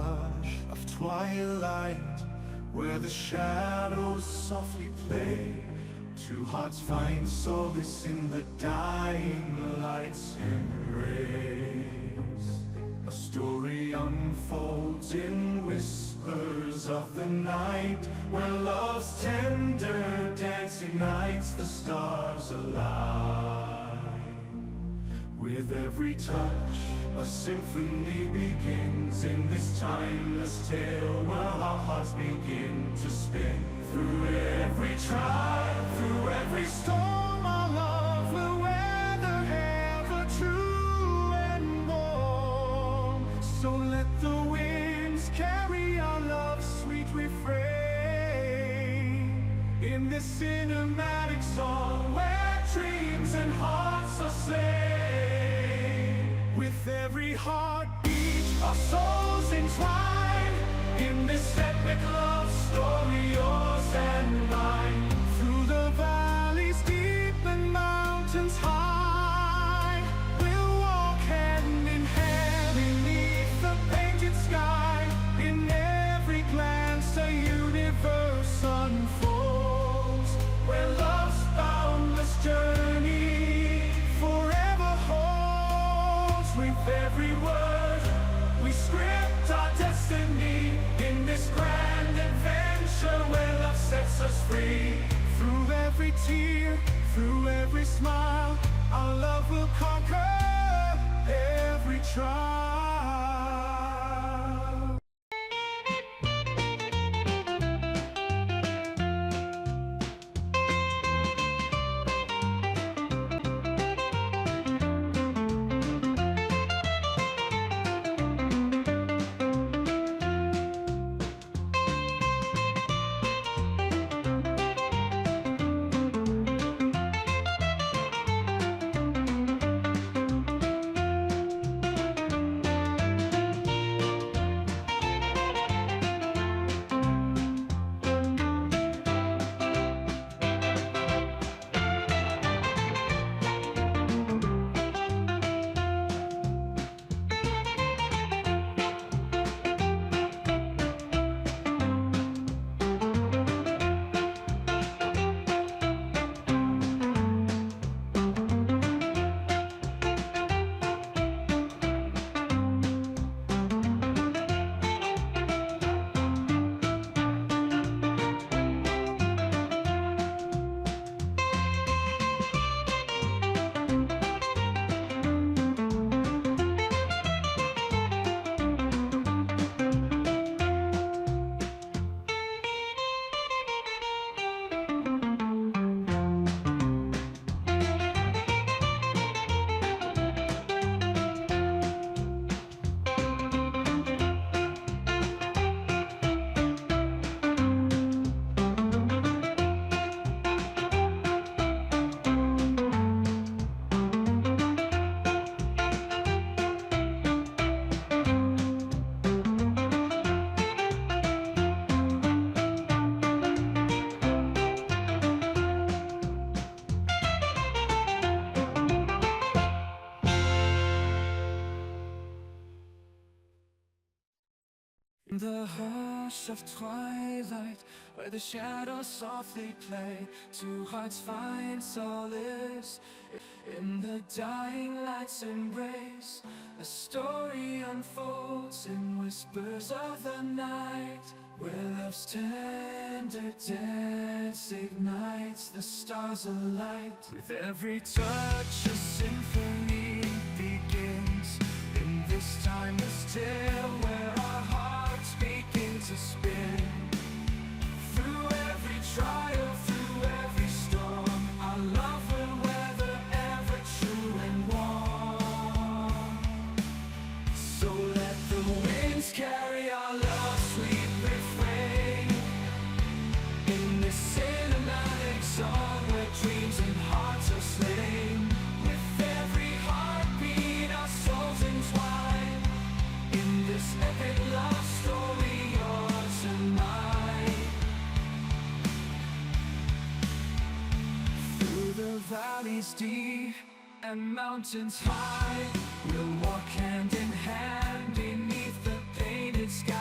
hush of twilight, where the shadows softly play, two hearts find solace in the dying light's embrace. A story unfolds in whispers of the night, where love's tender dance ignites the stars alive. With every touch, a symphony begins in this timeless tale, where our hearts begin to spin. Through every trial, through every storm, our love will weather ever true and warm. So let the winds carry our love's sweet refrain, in this cinematic song where dreams and hearts are slain. With every heartbeat, our souls entwine, in this epic love story, yours and mine. Through the valleys deep and mountains high, we'll walk hand in hand beneath the painted sky. In every glance a universe unfolds, where love's boundless journey forever holds. With every word we script our destiny, in this grand adventure where love sets us free. Through every tear, through every smile, our love will conquer every trial. In the hush of twilight, where the shadows softly play, two hearts find solace in the dying light's embrace. A story unfolds in whispers of the night, where love's tender dance ignites the stars alight. With every touch a symphony begins, in this timeless tale where our hearts begin to spin. Through every trial, through every storm, our love will weather ever true and warm. So let the winds carry our love's sweet refrain, in this cinematic song where dreams and hearts are slain. With every heartbeat our souls entwine, in this epic love story, yours and mine. Through the valleys deep and mountains high, we'll walk hand in hand beneath the painted sky.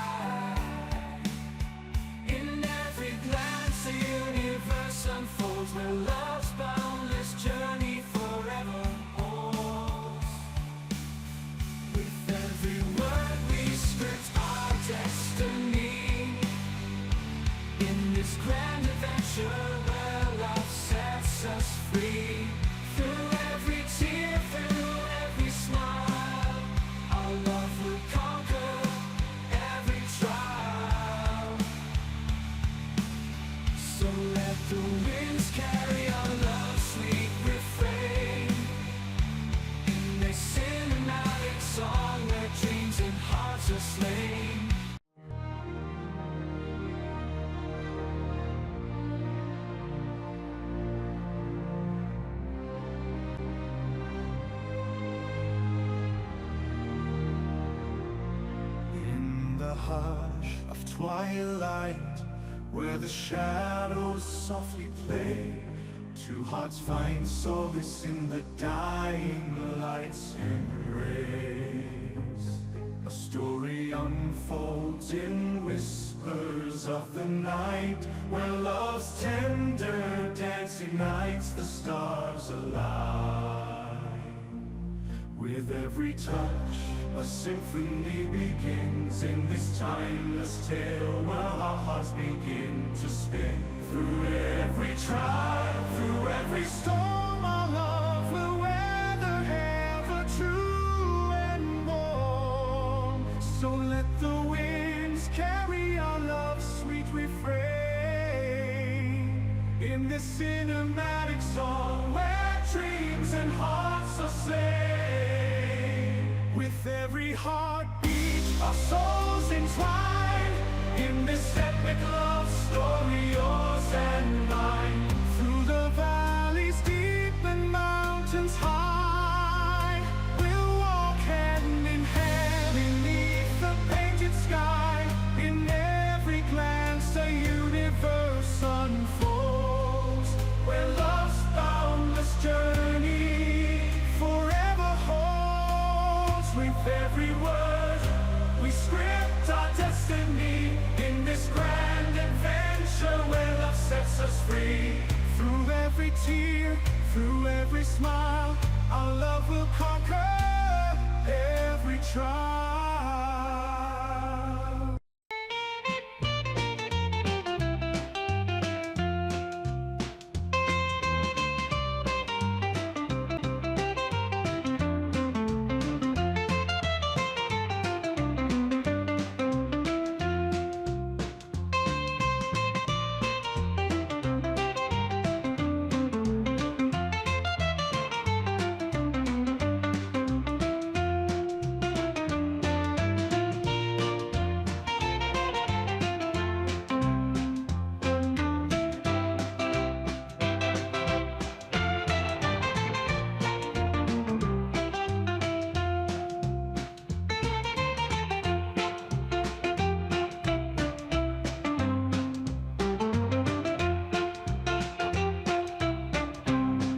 hush of twilight, where the shadows softly play. Two hearts find solace in the dying light's embrace. A story unfolds in whispers of the night, where love's tender dance ignites the stars alive. With every touch, a symphony begins in this timeless tale, where our hearts begin to spin. Through every trial, through every storm, our love will weather ever true and warm. So let the winds carry our love's sweet refrain in this cinematic song, where dreams and hearts are slain. With every heartbeat, our souls entwine in this epic love story, yours and mine. Through the valleys deep and mountains high, we'll walk hand in hand beneath the painted sky. In every glance a universe unfolds, where love's boundless journey forever holds. With every word we script our destiny in this grand adventure, where love sets us free. Through every tear, through every smile, our love will conquer every trial.